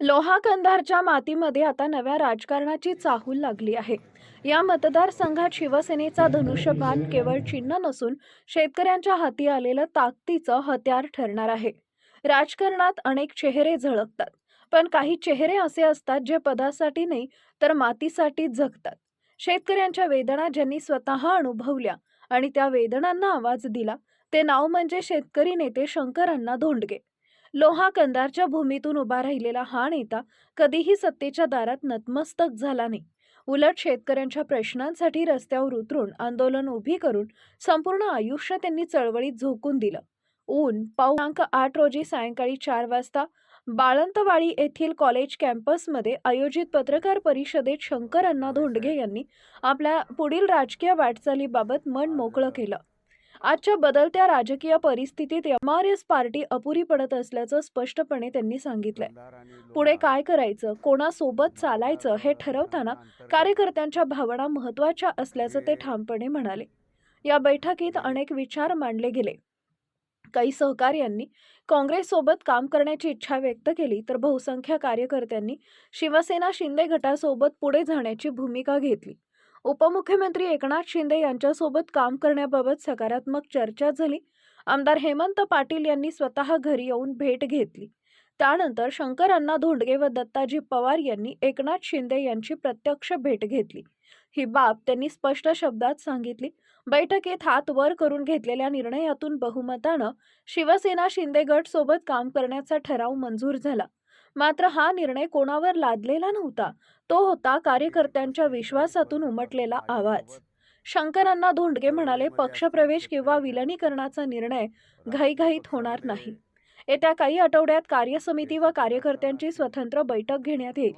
लोहा कंधारच्या मातीमध्ये आता नव्या राजकारणाची चाहूल लागली आहे. या मतदारसंघात शिवसेनेचा धनुष्यबाण केवळ चिन्ह नसून शेतकऱ्यांच्या हाती आलेलं ताकदीचं हत्यार ठरणार आहे. राजकारणात अनेक चेहरे झळकतात, पण काही चेहरे असे असतात जे पदासाठी नाही तर मातीसाठी जगतात. शेतकऱ्यांच्या वेदना ज्यांनी स्वतः अनुभवल्या आणि त्या वेदनांना आवाज दिला, ते नाव म्हणजे शेतकरी नेते शंकरअण्णा धोंडगे. लोहा कंधारच्या भूमीतून उभा राहिलेला हा नेता कधीही सत्तेच्या दारात नतमस्तक झाला नाही. उलट शेतकऱ्यांच्या प्रश्नांसाठी रस्त्यावर उतरून आंदोलन उभी करून संपूर्ण आयुष्य त्यांनी चळवळीत झोकून दिलं. ऊन पाऊस 8 रोजी सायंकाळी 4 वाजता बाळंतवाडी येथील कॉलेज कॅम्पसमध्ये आयोजित पत्रकार परिषदेत शंकरअण्णा धोंडगे यांनी आपल्या पुढील राजकीय वाटचालीबाबत मन मोकळं केलं. आजच्या बदलत्या राजकीय परिस्थितीत एमआरएस पार्टी अपुरी पडत असल्याचं स्पष्टपणे त्यांनी सांगितलंय. पुढे काय करायचं, कोणासोबत चालायचं हे ठरवताना कार्यकर्त्यांच्या भावना महत्त्वाच्या असल्याचं ते ठामपणे म्हणाले. या बैठकीत अनेक विचार मांडले गेले. काही सहकार्यांनी काँग्रेससोबत काम करण्याची इच्छा व्यक्त केली, तर बहुसंख्य कार्यकर्त्यांनी शिवसेना शिंदे गटासोबत पुढे जाण्याची भूमिका घेतली. उपमुख्यमंत्री एकनाथ शिंदे यांच्यासोबत काम करण्याबाबत सकारात्मक चर्चा झाली. आमदार हेमंत पाटील यांनी स्वतः घरी येऊन भेट घेतली. त्यानंतर शंकरअण्णा धोंडगे व दत्ताजी पवार यांनी एकनाथ शिंदे यांची प्रत्यक्ष भेट घेतली. ही बाब त्यांनी स्पष्ट शब्दात सांगितली. बैठकीत हात वर करून घेतलेल्या निर्णयातून बहुमतानं शिवसेना शिंदे गट सोबत काम करण्याचा ठराव मंजूर झाला. मात्र हा निर्णय कोणावर लादलेला नव्हता, तो होता कार्यकर्त्यांच्या विश्वासातून उमटलेला आवाज. शंकरअण्णा धोंडगे म्हणाले, पक्षप्रवेश किंवा विलिनीकरणाचा निर्णय घाईघाईत होणार नाही. येत्या काही आठवड्यात कार्यसमिती व कार्यकर्त्यांची स्वतंत्र बैठक घेण्यात येईल.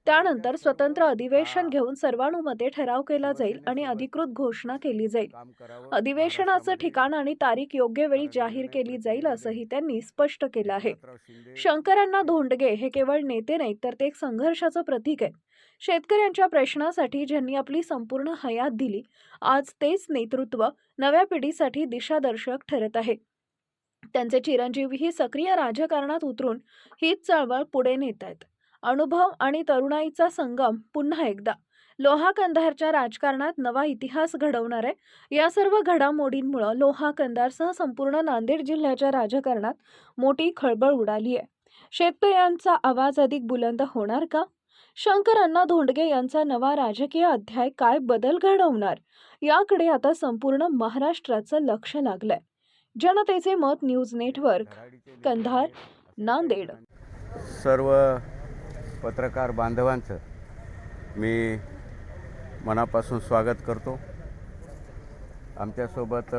त्यानंतर स्वतंत्र अधिवेशन घेऊन सर्वानुमते ठराव केला जाईल आणि अधिकृत घोषणा केली जाईल. अधिवेशनाचं ठिकाण आणि तारीख योग्य वेळी जाहीर केली जाईल असंही त्यांनी स्पष्ट केलं आहे. शंकरअण्णा धोंडगे हे केवळ नेते नाहीत, तर ते एक संघर्षाचं प्रतीक आहे. शेतकऱ्यांच्या प्रश्नासाठी ज्यांनी आपली संपूर्ण हयात दिली, आज तेच नेतृत्व नव्या पिढीसाठी दिशादर्शक ठरत आहे. त्यांचे चिरंजीवही सक्रिय राजकारणात उतरून हीच चळवळ पुढे नेत आहेत. अनुभव आणि तरुणाईचा संगम पुन्हा एकदा लोहा कंधारच्या राजकारणात नवा इतिहास घडवणार आहे. या सर्व घडामोडींमुळे लोहा कंधारसह संपूर्ण नांदेड जिल्ह्याच्या राजकारणात मोठी खळबळ उडाली आहे. शेतकऱ्यांचा आवाज अधिक बुलंद होणार का? शंकरअण्णा धोंडगे यांचा नवा राजकीय अध्याय काय बदल घडवणार, याकडे आता संपूर्ण महाराष्ट्राचं लक्ष लागलंय. जनतेचे मत न्यूज नेटवर्क, कंधार, नांदेड. सर्व पत्रकार बांधवांचं मी मनापासून स्वागत करतो. आमच्यासोबत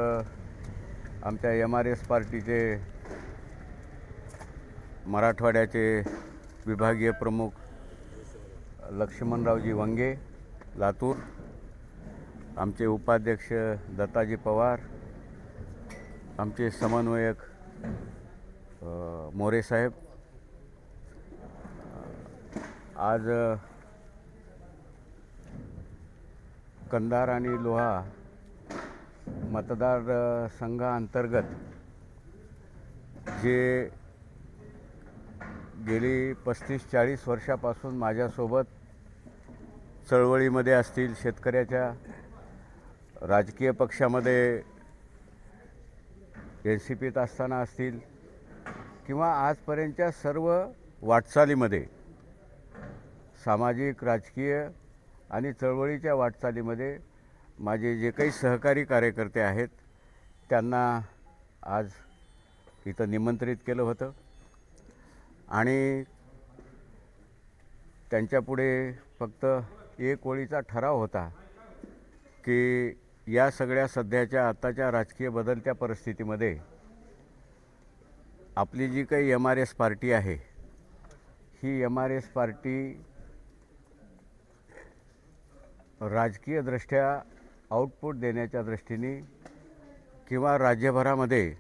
आमच्या एमआरएस पार्टीचे मराठवाड्याचे विभागीय प्रमुख लक्ष्मणरावजी वंगे लातूर, आमचे उपाध्यक्ष दत्ताजी पवार, आमचे समन्वयक मोरे साहेब. आज कंधार आणि लोहा मतदारसंघाअंतर्गत जे गेली 35-40 वर्षापासून माझ्यासोबत चळवळीमध्ये असतील, शेतकऱ्याच्या राजकीय पक्षामध्ये NCPत असताना असतील किंवा आजपर्यंतच्या सर्व वाटचालीमध्ये, सामाजिक, राजकीय आणि चळवळीच्या वाटचालीमध्ये माझे जे काही सहकारी कार्यकर्ते आहेत, त्यांना आज इथं निमंत्रित केलं होतं आणि त्यांच्यापुढे फक्त एक ओळीचा ठराव होता की या सगळ्या सध्याच्या आत्ताच्या राजकीय बदलत्या परिस्थितीमध्ये आपली जी काही एमआरएस पार्टी आहे, ही एमआरएस पार्टी राजकीयदृष्ट्या आउटपुट देण्याच्या दृष्टीने किंवा राज्यभरामध्ये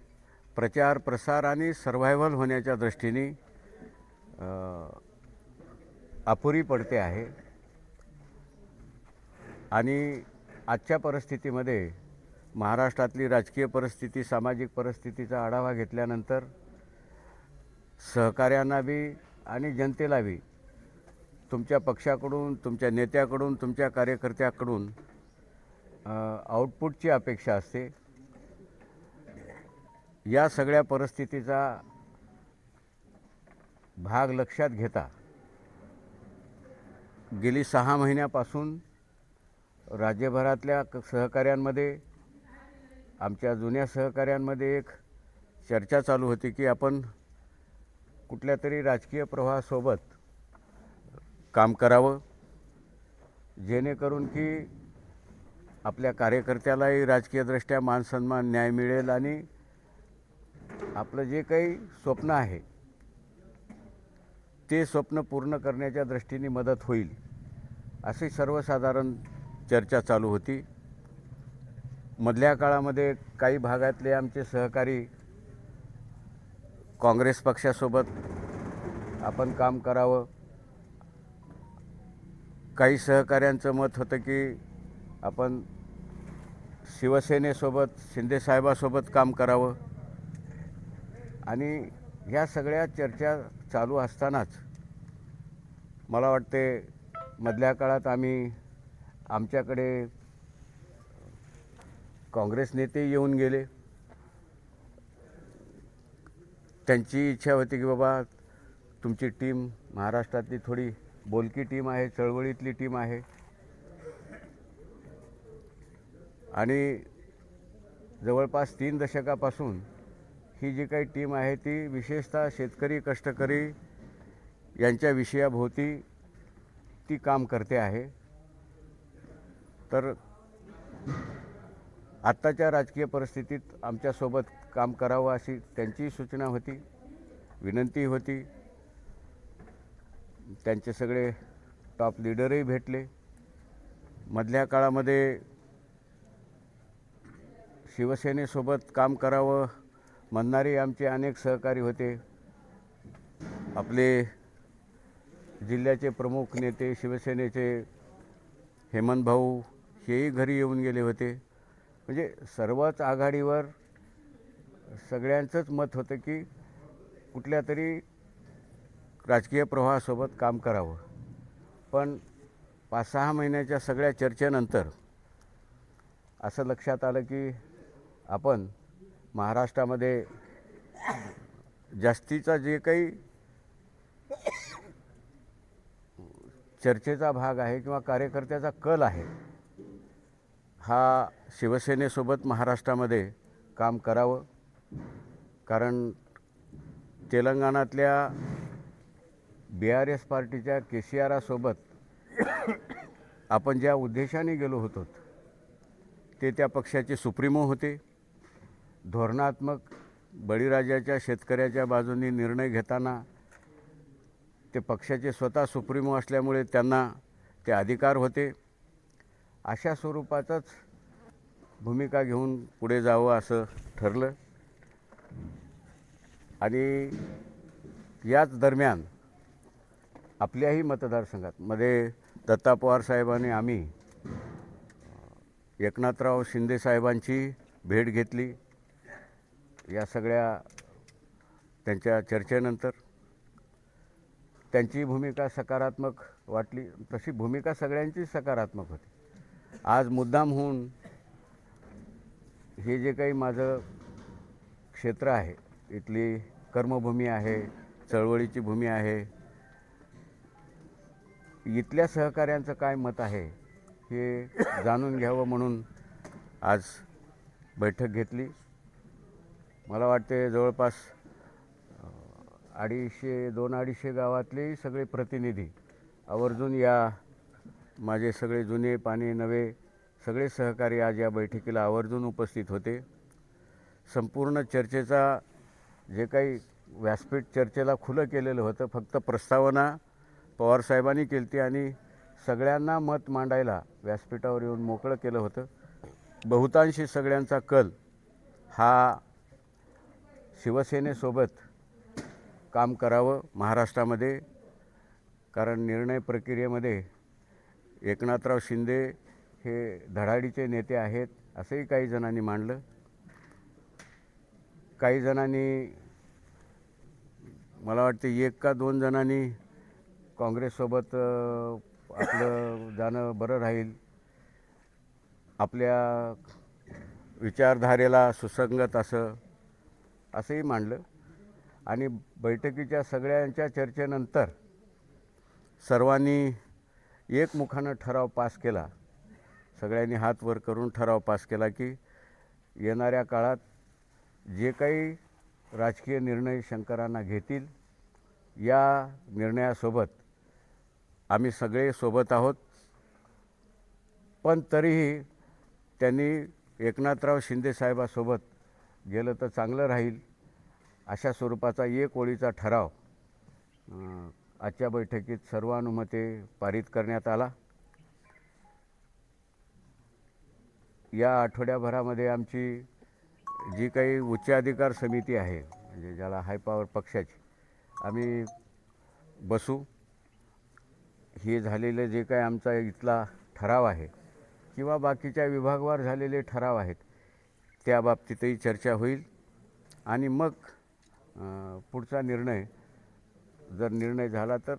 प्रचार प्रसार आणि सर्व्हायव्हल होण्याच्या दृष्टीने अपुरी पडते आहे. आणि आजच्या परिस्थितीमध्ये महाराष्ट्रातली राजकीय परिस्थिती, सामाजिक परिस्थितीचा आढावा घेतल्यानंतर सहकाऱ्यांना बी आणि जनतेला बी तुमच्या पक्षाकडून, तुमच्या नेत्याकडून, तुमच्या कार्यकर्त्याकडून आउटपुटची अपेक्षा असते. या सगळ्या परिस्थितीचा भाग लक्षात घेता गेली 6 महिन्यापासून राज्यभरातल्या सहकाऱ्यांमध्ये, आमच्या जुन्या सहकाऱ्यांमध्ये एक चर्चा चालू होती की आपण कुठल्या तरी राजकीय प्रवाहासोबत काम करावं, जेणेकरून की आपल्या कार्यकर्त्यालाही राजकीयदृष्ट्या मानसन्मान, न्याय मिळेल आणि आपलं जे काही स्वप्न आहे ते स्वप्न पूर्ण करण्याच्या दृष्टीने मदत होईल, अशी सर्वसाधारण चर्चा चालू होती. मधल्या काळामध्ये काही भागातले आमचे सहकारी काँग्रेस पक्षासोबत आपण काम करावं, काही सहकाऱ्यांचं मत होतं की आपण शिवसेनेसोबत, शिंदेसाहेबासोबत काम करावं. आणि ह्या सगळ्या चर्चा चालू असतानाच मला वाटते मधल्या काळात आमच्याकडे काँग्रेस नेते येऊन गेले. त्यांची इच्छा होती की बाबा तुमची टीम महाराष्ट्रातली थोडी बोलकी टीम आहे, चळवळीतली टीम आहे आणि जवळपास 3 दशकापासून ही जी काही टीम आहे ती विशेषतः शेतकरी, कष्टकरी यांच्या विषयाभोवती ती काम करते आहे. तर आत्ताच्या राजकीय परिस्थितीत आमच्यासोबत काम करावं अशी त्यांची सूचना होती, विनंती होती. त्यांचे सगळे टॉप लीडरही भेटले. मधल्या काळामध्ये शिवसेनेसोबत काम करावं म्हणणारे आमचे अनेक सहकारी होते. आपले जिल्ह्याचे प्रमुख नेते शिवसेनेचे हेमंत भाऊ हेही घरी येऊन गेले होते. म्हणजे सर्वच आघाडीवर सगळ्यांचंच मत होतं की कुठल्या तरी राजकीय प्रवाहासोबत काम करावं. पण 5-6 महिन्याच्या सगळ्या चर्चेनंतर असं लक्षात आलं की आपण महाराष्ट्रामध्ये जास्तीचा जे काही चर्चेचा भाग आहे किंवा कार्यकर्त्याचा कल आहे हा शिवसेनेसोबत महाराष्ट्रामध्ये काम करावं. कारण तेलंगणातल्या BRS पार्टीच्या KCRसोबत आपण ज्या उद्देशाने गेलो होतो ते त्या पक्षाचे सुप्रीमो होते. धोरणात्मक बळीराजाच्या शेतकऱ्याच्या बाजूने निर्णय घेताना ते पक्षाचे स्वतः सुप्रीमो असल्यामुळे त्यांना ते अधिकार होते. अशा स्वरूपातच भूमिका घेऊन पुढे जावं असं ठरलं. आणि याच दरम्यान आपल्याही मतदारसंघात मध्ये दत्ता पवार साहेबांनी आम्ही एकनाथराव शिंदे साहेबांची भेट घेतली. या सगळ्या त्यांच्या चर्चेनंतर त्यांची भूमिका सकारात्मक वाटली. तशी भूमिका सगळ्यांची सकारात्मक होती. आज मुद्दाम होऊन हे जे काही माझं क्षेत्र आहे, इथली कर्मभूमी आहे, चळवळीची भूमी आहे, इथल्या सहकाऱ्यांचं काय मत आहे हे जाणून घ्यावं म्हणून आज बैठक घेतली. मला वाटते जवळपास 250 गावातले सगळे प्रतिनिधी आवर्जून या माझे सगळे जुने पाणी नवे सगळे सहकारी आज या बैठकीला आवर्जून उपस्थित होते. संपूर्ण चर्चेचा जे काही व्यासपीठ चर्चेला खुलं केलेलं होतं, फक्त प्रस्तावना पवारसाहेबांनी केली होती आणि सगळ्यांना मत मांडायला व्यासपीठावर येऊन मोकळं केलं होतं. बहुतांशी सगळ्यांचा कल हा शिवसेनेसोबत काम करावं महाराष्ट्रामध्ये. कारण निर्णय प्रक्रियेमध्ये एकनाथराव शिंदे हे धडाडीचे नेते आहेत असंही काही जणांनी मांडलं. काही जणांनी, मला वाटते 1 का 2 जणांनी काँग्रेससोबत आपलं जाणं बरं राहील, आपल्या विचारधारेला सुसंगत असंही मांडलं. आणि बैठकीच्या सगळ्यांच्या चर्चेनंतर सर्वांनी एकमुखानं ठराव पास केला. सगळ्यांनी हात वर करून ठराव पास केला की येणाऱ्या काळात जे काही राजकीय निर्णय शंकरांना घेतील, या निर्णयासोबत आम्ही सगळे सोबत आहोत. पण तरीही त्यांनी एकनाथराव शिंदेसाहेबासोबत गेलं तर चांगलं राहील, अशा स्वरूपाचा एक ओळीचा ठराव आजच्या बैठकीत सर्वानुमते पारित करण्यात आला. या आठवड्याभरामध्ये आमची जी काही उच्चाधिकार समिती आहे, म्हणजे ज्याला हाय पॉवर पक्षाची, आम्ही बसू. हे झालेलं जे काय आमचा इथला ठराव आहे किंवा बाकीच्या विभागवार झालेले ठराव आहेत, त्या बाबतीतही चर्चा होईल. आणि मग पुढचा निर्णय, जर निर्णय झाला तर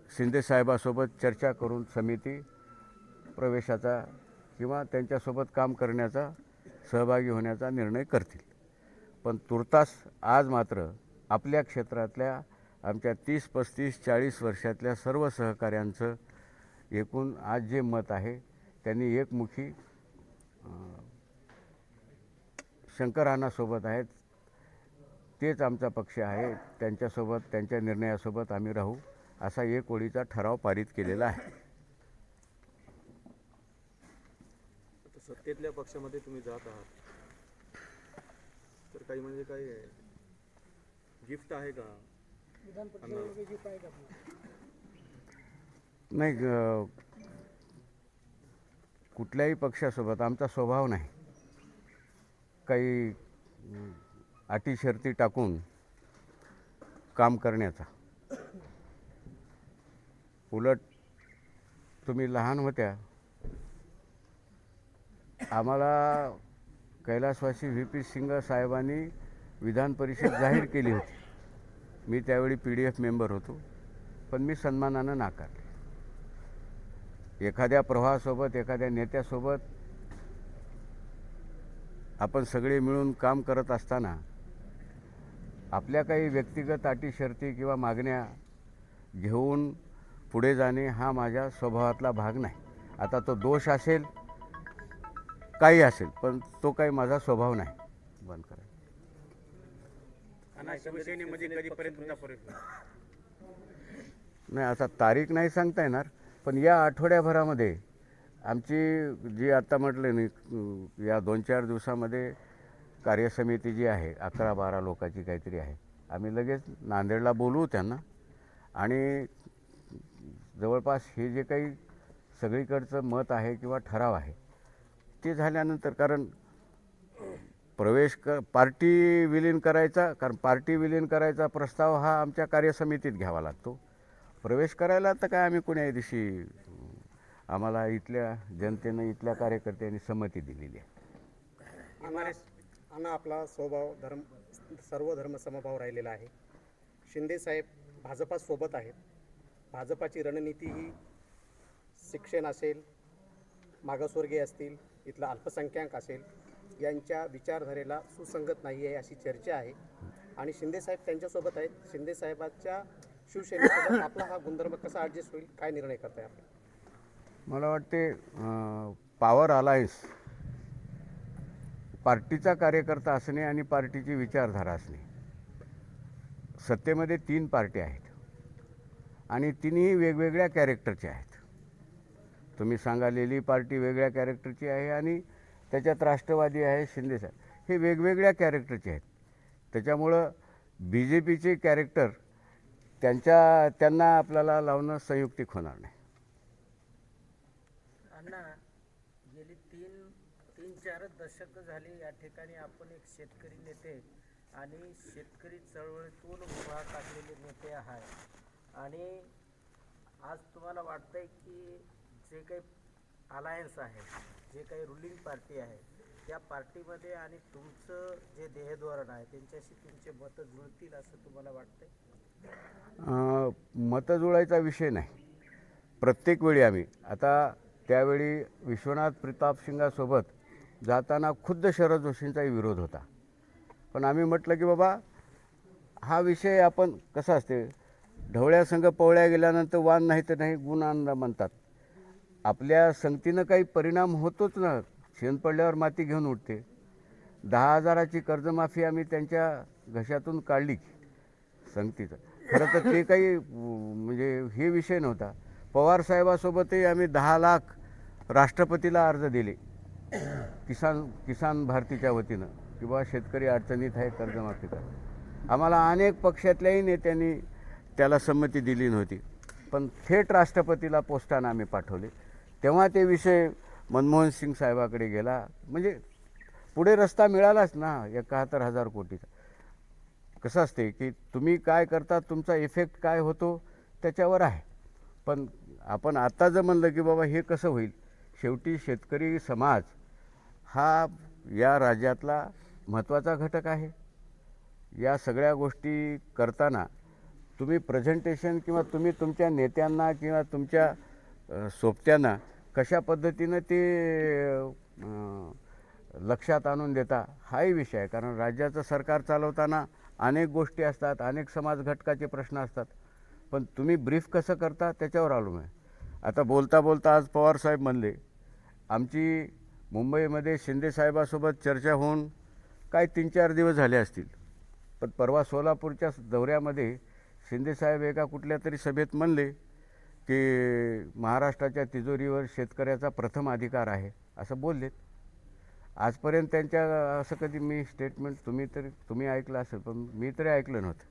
शिंदेसाहेबासोबत चर्चा करून समिती प्रवेशाचा किंवा त्यांच्यासोबत काम करण्याचा, सहभागी होण्याचा निर्णय करतील. पण तुर्तास आज मात्र आपल्या क्षेत्रातल्या आमच्या 30, 35, 40 वर्षातल्या सर्व सहकाऱ्यांचं एकूण आज जे मत आहे, त्यांनी एकमुखी शंकर अण्णासोबत आहेत. तेच आमचा पक्ष आहे, त्यांच्यासोबत, त्यांच्या निर्णयासोबत आम्ही राहू, असा एक ओळीचा ठराव पारित केलेला आहे. सत्तेतल्या पक्षामध्ये तुम्ही जात आहात, तर काही म्हणजे काही गिफ्ट आहे का? नाही, कुठल्याही पक्षासोबत आमचा स्वभाव नाही काही अटी शर्ती टाकून काम करण्याचा. उलट तुम्ही लहान होत्या, आम्हाला कैलासवासी व्ही.पी. सिंग साहेबांनी विधान परिषद जाहीर केली होती. मी त्यावेळी PDF मेंबर होतो, पण मी सन्मानानं नाकारले. एखाद्या प्रवाहासोबत, एखाद्या नेत्यासोबत आपण सगळे मिळून काम करत असताना आपल्या काही व्यक्तिगत अटी शर्ती किंवा मागण्या घेऊन पुढे जाणे हा माझ्या स्वभावातला भाग नाही. आता तो दोष असेल, काही असेल, पण तो काही माझा स्वभाव नाही. बंद करा. शिवसेनेमध्ये कधीपर्यंत नाही, आता तारीख नाही सांगता येणार, पण या आठवड्याभरामध्ये आमची जी आता म्हटलं नाही, या 2-4 दिवसामध्ये कार्यसमिती जी आहे 11-12 लोकांची काहीतरी आहे, आम्ही लगेच नांदेडला बोलवू त्यांना. आणि जवळपास हे जे काही सगळीकडचं मत आहे किंवा ठराव आहे ते झाल्यानंतर, कारण पार्टी विलीन करायचा, कारण पार्टी विलीन करायचा प्रस्ताव हा आमच्या कार्यसमितीत घ्यावा लागतो. प्रवेश करायला तर काय आम्ही कुण्या दिवशी, आम्हाला इथल्या जनतेनं, इथल्या कार्यकर्त्यांनी संमती दिलेली आहे. आणि आपला स्वभाव सर्व धर्म समभाव राहिलेला आहे. शिंदेसाहेब भाजपासोबत आहेत. भाजपाची रणनीती ही शिक्षण असेल, मागासवर्गीय असतील, इथला अल्पसंख्याक असेल, यांच्या विचारधारेला सुसंगत नाही आहे अशी चर्चा आहे. आणि शिंदेसाहेब त्यांच्यासोबत आहेत. शिंदेसाहेबांच्या शिवसेनेसोबत आपला हा गुणधर्म कसा ॲडजस्ट होईल, काय निर्णय करताय आपण? मला वाटते पॉवर अलायन्स, पार्टीचा कार्यकर्ता असणे आणि पार्टीची विचारधारा असणे. सत्तेमध्ये 3 पार्टी आहेत आणि तिन्ही वेगवेगळ्या कॅरेक्टरचे आहेत. तुम्ही सांगालेली पार्टी वेगळ्या कॅरेक्टरची आहे आणि त्याच्यात राष्ट्रवादी आहे, शिंदेसाहेब, हे वेगवेगळ्या कॅरेक्टरचे आहेत. त्याच्यामुळं BJPचे कॅरेक्टर त्यांना आपल्याला लावणं संयुक्तिक होणार नाही. अण्णा, गेली 3-4 दशक झाली या ठिकाणी आपण एक शेतकरी नेते आणि शेतकरी चळवळीतून उभा टाकलेले नेते आहे. आणि आज तुम्हाला वाटतंय की जे काही अलायन्स आहे, जे काही रुलिंग पार्टी आहे, त्या पार्टीमध्ये आणि तुमचं जे ध्येयधोरण आहे त्यांच्याशी तुमचे मतं जुळतील असं तुम्हाला वाटतंय? मतं जुळायचा विषय नाही. प्रत्येक वेळी आम्ही आता त्यावेळी विश्वनाथ प्रताप सिंगासोबत जाताना खुद्द शरद जोशींचाही विरोध होता. पण आम्ही म्हटलं की बाबा हा विषय आपण कसा असते, ढवळ्यासंग पवळ्या गेल्यानंतर वान नाही तर नाही गुण आणला म्हणतात. आपल्या संगतीनं काही परिणाम होतोच ना. शेण पडल्यावर माती घेऊन उठते. 10,000ची कर्जमाफी आम्ही त्यांच्या घशातून काढली संगतीचं. खरं तर ते काही म्हणजे हे विषय नव्हता. पवारसाहेबासोबतही आम्ही 10 लाख राष्ट्रपतीला अर्ज दिले किसान भारतीच्या वतीनं की बाबा शेतकरी अडचणीत आहे, कर्जमाफी करा. आम्हाला अनेक पक्षातल्याही नेत्यांनी त्याला संमती दिली नव्हती. पण थेट राष्ट्रपतीला पोस्टानं आम्ही पाठवले. तेव्हा ते विषय मनमोहन सिंग साहेबाकडे गेला. म्हणजे पुढे रस्ता मिळालाच ना 71,000 कोटीचा. कसं असते की तुम्ही काय करता, तुमचा इफेक्ट काय होतो त्याच्यावर आहे. पण आपण आता जर म्हणलं की बाबा हे कसं होईल, शेवटी शेतकरी समाज हा या राज्यातला महत्त्वाचा घटक आहे. या सगळ्या गोष्टी करताना तुम्ही प्रेझेंटेशन किंवा तुम्ही तुमच्या नेत्यांना किंवा तुमच्या सोबत्यांना कशा पद्धतीनं ते लक्षात आणून देता हाही विषय आहे. कारण राज्याचं सरकार चालवताना अनेक गोष्टी असतात, अनेक समाज घटकाचे प्रश्न असतात. पण तुम्ही ब्रीफ कसं करता त्याच्यावर अवलंबून आहे. आता बोलता बोलता आज पवारसाहेब म्हणले, आमची मुंबईमध्ये शिंदेसाहेबासोबत चर्चा होऊन काय 3-4 दिवस झाले असतील. पण परवा सोलापूरच्या दौऱ्यामध्ये शिंदेसाहेब एका कुठल्या तरी सभेत म्हणले की महाराष्ट्राच्या तिजोरीवर शेतकऱ्याचा प्रथम अधिकार आहे असं बोललेत. आजपर्यंत त्यांच्या असं कधी मी स्टेटमेंट तुम्ही ऐकलं असेल, पण मी तरी ऐकलं नव्हतं.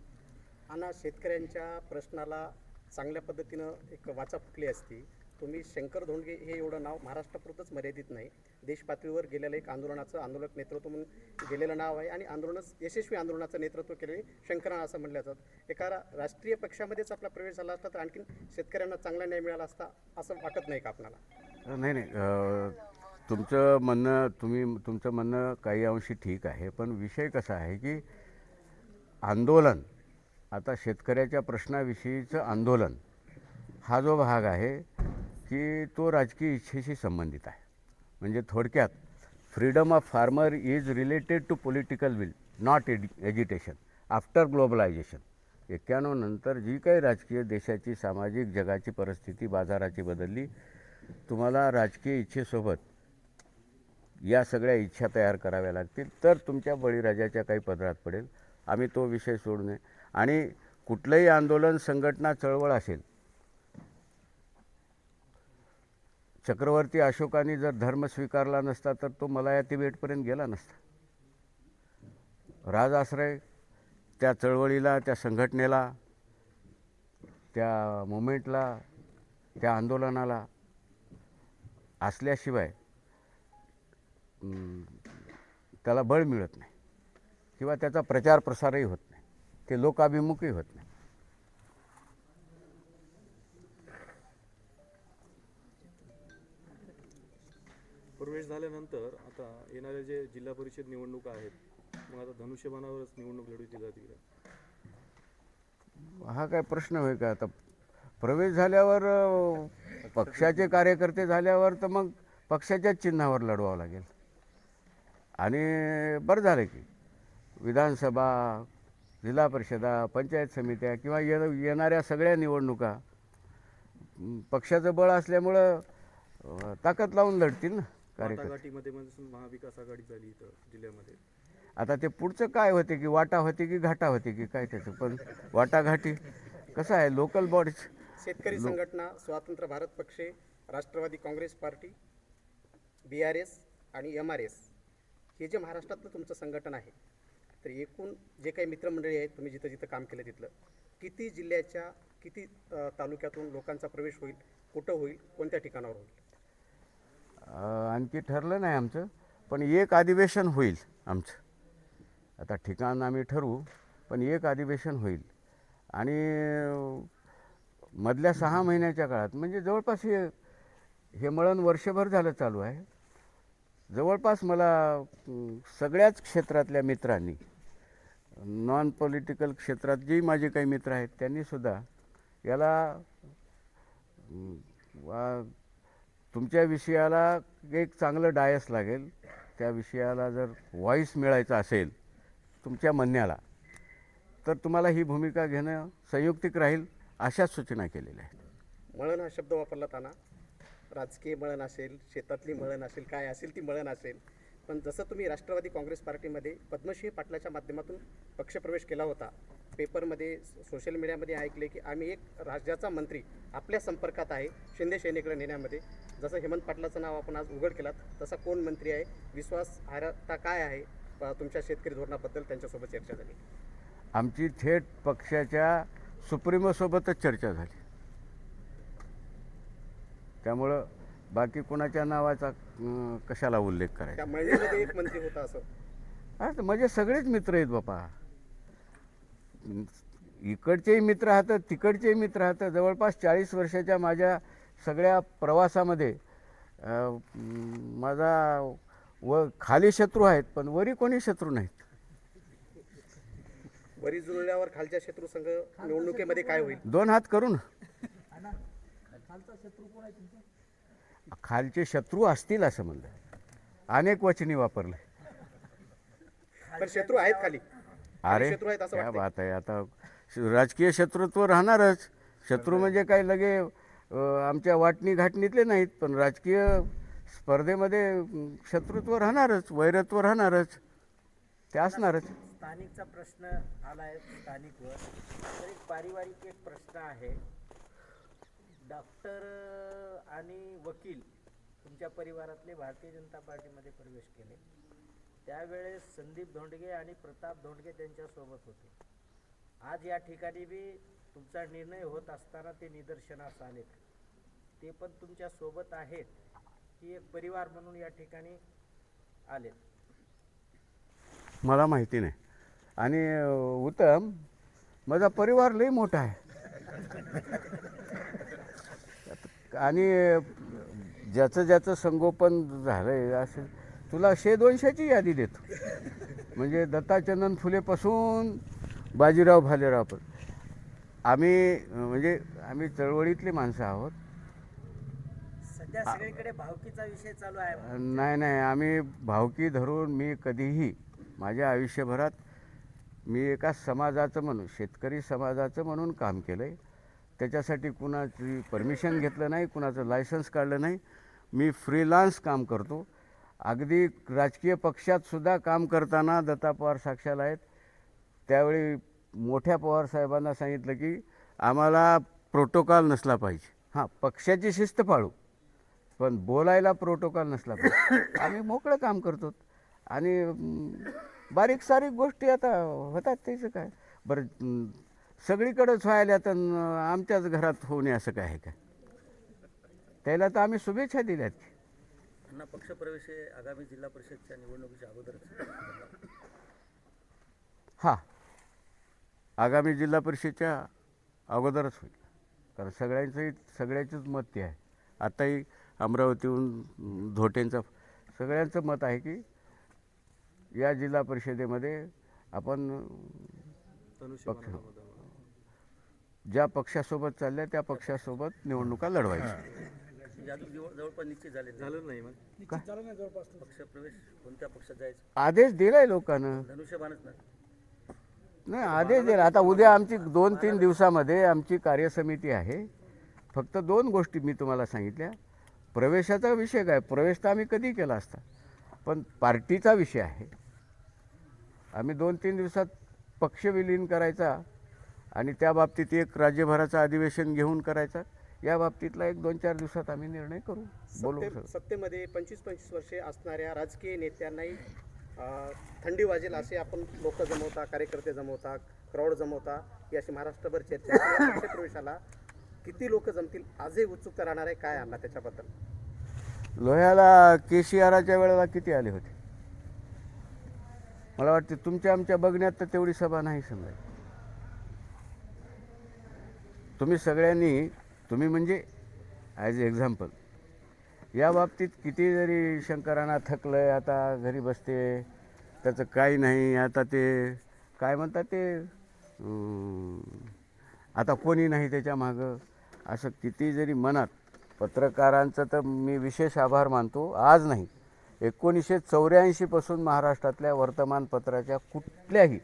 आणि शेतकऱ्यांच्या प्रश्नाला चांगल्या पद्धतीनं एक वाचा फुटली असती. तुम्ही शंकर धोंडगे हे एवढं नाव महाराष्ट्रापुरतंच मर्यादित नाही, देश पातळीवर गेलेलं एक आंदोलक नेतृत्व म्हणून गेलेलं नाव आहे. आणि यशस्वी आंदोलनाचं नेतृत्व केलेले शंकरराव असं म्हटलं जातं. एका राष्ट्रीय पक्षामध्येच आपला प्रवेश झाला असता तर आणखीन शेतकऱ्यांना चांगला न्याय मिळाला असता असं वाटत नाही का आपल्याला? नाही, तुमचं म्हणणं काही अंशी ठीक आहे. पण विषय कसा आहे की आंदोलन, आता शेतकऱ्याच्या प्रश्नाविषयीचं आंदोलन हा जो भाग आहे की तो राजकीय इच्छेशी संबंधित आहे. म्हणजे थोडक्यात freedom of farmer is related to political will, not agitation. After globalisation 91 नंतर जी काही राजकीय देशाची, सामाजिक, जगाची परिस्थिती, बाजाराची बदलली, तुम्हाला राजकीय इच्छेसोबत या सगळ्या इच्छा तयार कराव्या लागतील तर तुमच्या बळीराजाच्या काही पदरात पडेल. आम्ही तो विषय सोडू नये. आणि कुठलंही आंदोलन, संघटना, चळवळ असेल, चक्रवर्ती अशोकाने जर धर्म स्वीकारला नसता तर तो मलाया तिबेटपर्यंत गेला नसता. राजआश्रय त्या चळवळीला, त्या संघटनेला, त्या मुवमेंटला, त्या आंदोलनाला असल्याशिवाय त्याला बळ मिळत नाही किंवा त्याचा प्रचार प्रसारही होत नाही, ते लोकाभिमुखही होत नाही. प्रवेश झाल्यानंतर आता येणाऱ्या जे जिल्हा परिषद निवडणुका आहेत, मग आता धनुष्यबाणावरच निवडणूक लढवली जातील का? हा काय प्रश्न होय का? आता प्रवेश झाल्यावर पक्षाचे कार्यकर्ते झाल्यावर तर मग पक्षाच्याच चिन्हावर लढवावं लागेल. आणि बरं झालं की विधानसभा, जिल्हा परिषदा, पंचायत समित्या किंवा येणाऱ्या सगळ्या निवडणुका पक्षाचं बळ असल्यामुळं ताकद लावून लढतील ना कार्यकर्ते. वाटाघाटीमध्ये म्हणजे महाविकास आघाडी झाली इथं जिल्ह्यामध्ये. आता ते पुढचं काय होते की वाटा होते की घाटा होते की काय त्याचं, पण वाटाघाटी कसं आहे, लोकल बॉडीज. शेतकरी संघटना, स्वतंत्र भारत पक्ष, राष्ट्रवादी काँग्रेस पार्टी, BRS आणि MRS हे जे महाराष्ट्रातलं तुमचं संघटन आहे, तर एकूण जे काही मित्रमंडळी आहेत, तुम्ही जिथं जिथं काम केलं तिथलं, किती जिल्ह्याच्या, किती तालुक्यातून लोकांचा प्रवेश होईल, कुठं होईल, कोणत्या ठिकाणावर होईल? आणखी ठरलं नाही आमचं, पण एक अधिवेशन होईल आमचं. आता ठिकाण आम्ही ठरवू, पण एक अधिवेशन होईल. आणि मधल्या 6 महिन्याच्या काळात, म्हणजे जवळपास हे मळण वर्षभर झालं चालू आहे. जवळपास मला सगळ्याच क्षेत्रातल्या मित्रांनी, नॉन पॉलिटिकल क्षेत्रात जी माझे काही मित्र आहेत त्यांनीसुद्धा याला तुमच्या विषयाला एक चांगलं डायस लागेल, त्या विषयाला जर व्हॉईस मिळायचा असेल तुमच्या म्हणण्याला, तर तुम्हाला ही भूमिका घेणं संयुक्तिक राहील अशा सूचना केलेल्या आहेत. मळण हा शब्द वापरला ताना राजकीय मळण असेल, शेतातली मळण असेल, काय असेल ती मळण असेल, पण जसं तुम्ही राष्ट्रवादी काँग्रेस पार्टीमध्ये पद्मसिंह पाटलाच्या माध्यमातून पक्षप्रवेश केला होता, पेपरमध्ये सोशल मीडियामध्ये ऐकले की आम्ही एक राज्याचा मंत्री आपल्या संपर्कात आहे शिंदे सेनेकडे नेण्यामध्ये. जसं हेमंत पाटलाचं नाव आपण आज उघड केलात, तसा कोण मंत्री आहे, विश्वासार्हता काय आहे, तुमच्या शेतकरी धोरणाबद्दल त्यांच्यासोबत चर्चा झाली? आमची थेट पक्षाच्या सुप्रीमोसोबतच चर्चा झाली. त्यामुळं बाकी कोणाच्या नावाचा कशाला उल्लेख करायचा. त्या मळणीमध्ये एक मंत्री होता असं? हा, तर माझे सगळेच मित्र आहेत बापा. इकडचेही मित्र राहतात, तिकडचेही मित्र राहतात. जवळपास 40 वर्षाच्या माझ्या सगळ्या प्रवासामध्ये माझा खाली शत्रू आहेत, पण वरी कोणी शत्रू नाहीत. वरी जुळल्यावर खालच्या शत्रू संघ निवडणुकीमध्ये काय होईल? 2 हात करून खालचे शत्रू असतील असं म्हणलं, अनेक वचनी वापरले. पण शत्रू आहेत खाली, अरे शत्रू आहेत असं क्या वाटतंय. बात आहे. आता राजकीय शत्रुत्व राहणारच. शत्रू म्हणजे काही लगे आमच्या वाटणी घाटणीतले नाहीत, पण राजकीय स्पर्धेमध्ये शत्रुत्व राहणारच, वैरत्व राहणारच, ते असणारच. स्थानिकचा प्रश्न आला आहे स्थानिकवर, तर एक पारिवारिक एक प्रश्न आहे. डॉक्टर आणि वकील तुमच्या परिवारातले भारतीय जनता पार्टीमध्ये प्रवेश केले, त्यावेळेस संदीप धोंडगे आणि प्रताप धोंडगे त्यांच्यासोबत होते. आज या ठिकाणी बी तुमचा निर्णय होत असताना ते निदर्शनास आलेत, ते पण तुमच्या सोबत आहेत की एक परिवार म्हणून या ठिकाणी आलेत? मला माहिती नाही. आणि उत्तम, माझा परिवार लई मोठा आहे आणि ज्याचं ज्याचं संगोपन झालंय असं तुला 100-200ची यादी देतो. म्हणजे दत्ताचंदन फुलेपासून बाजीराव भालेराव पण आम्ही चळवळीतली माणसं आहोत. सध्या सगळीकडे भावकीचा विषय चालू आहे. नाही, आम्ही भावकी धरून मी कधीही माझ्या आयुष्यभरात मी एका समाजाचं म्हणून, शेतकरी समाजाचं म्हणून काम केलं आहे. त्याच्यासाठी कुणाची परमिशन घेतलं नाही, कुणाचं लायसन्स काढलं नाही. मी फ्रीलान्स काम करतो. अगदी राजकीय पक्षातसुद्धा काम करताना दत्ता पवार साक्षाला आहेत, त्यावेळी मोठ्या पवार साहेबांना सांगितलं की आम्हाला प्रोटोकॉल नसला पाहिजे. हां, पक्षाची शिस्त पाळू, पण बोलायला प्रोटोकॉल नसला पाहिजे. आम्ही मोकळं काम करतो आणि बारीक सारीक गोष्टी आता होतात, त्याचं काय. बरं, सगळीकडेच व्हायला तर आमच्याच घरात होणे असं काय आहे का? त्याला तर आम्ही शुभेच्छा दिल्यात. त्यांना पक्षप्रवेश आगामी जिल्हा परिषदच्या निवडणुकीच्या अगोदरच? हां, आगामी जिल्हा परिषदच्या अगोदरच होईल, कारण सगळ्याचंच मत ते आहे. आताही अमरावतीहून धोटेंचं सगळ्यांचं मत आहे की या जिल्हा परिषदेमध्ये आपण ज्या पक्षासोबत चालल्या त्या पक्षासोबत निवडणुका लढवायच्या. जवळपास निश्चित झालं नाही मग पक्षप्रवेश कोणत्या पक्षात जायचं आदेश दिलाय लोकांना. धनुष्यबाणच नाही, आदेश दिला. आता उद्या आमची 2-3 दिवसामध्ये आमची कार्यसमिती आहे. फक्त 2 गोष्टी मी तुम्हाला सांगितल्या. प्रवेशाचा विषय काय, प्रवेश तर आम्ही कधी केला असता, पण पार्टीचा विषय आहे. आम्ही 2-3 दिवसात पक्ष विलीन करायचा आणि त्या बाबतीत एक राज्यभराचं अधिवेशन घेऊन करायचा. या बाबतीतला एक 2-4 दिवसात आम्ही निर्णय करू, बोलू. सत्तेमध्ये 25-25 वर्षे असणाऱ्या राजकीय नेत्यांनाही थंडी वाजेल असे आपण लोक जमवता, कार्यकर्ते जमवता, क्राऊड जमवता, ही अशी महाराष्ट्रभर चर्चा आहे. या पक्षप्रवेशाला किती लोक जमतील आजही उत्सुकता राहणार आहे, काय आणला त्याच्याबद्दल? लोह्याला KCRच्या वेळेला किती आले होते? मला वाटते तुमच्या आमच्या बघण्यात तर तेवढी सभा नाही समजा. तुम्ही सगळ्यांनी, तुम्ही म्हणजे ॲज एक्झाम्पल, या बाबतीत किती जरी शंकरांना थकलं आहे, आता घरी बसते, त्याचं काही नाही, आता ते काय म्हणतात ते आता कोणी नाही त्याच्या मागं, असं किती जरी मनात. पत्रकारांचं तर मी विशेष आभार मानतो. आज नाही, 1984 पासून महाराष्ट्रातल्या वर्तमानपत्राच्या कुठल्याही,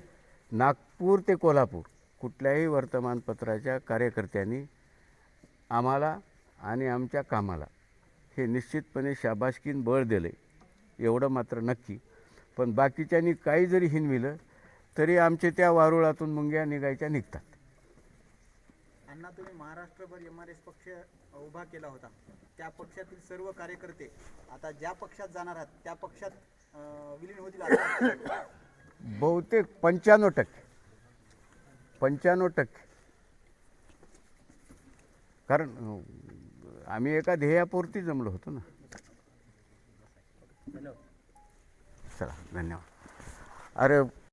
नागपूर ते कोल्हापूर, कुठल्याही वर्तमानपत्राच्या कार्यकर्त्यांनी आम्हाला आणि आमच्या कामाला हे निश्चितपणे शाबासकीन बळ दिले, एवढं मात्र नक्की. पण बाकीच्यांनी काही जरी हिनविलं तरी आमचे त्या वारुळातून मुंग्या निघायच्या निघतात. अण्णा, तुम्ही महाराष्ट्रभर MRS पक्ष उभा केला होता. त्या पक्षातील सर्व कार्यकर्ते आता ज्या पक्षात जाणार आहात त्या पक्षात विलीन होतील असं वाटतं? बहुतेक 95%. कारण आम्ही एका ध्येयापुरती जमलो होतो ना. चला, धन्यवाद. अरे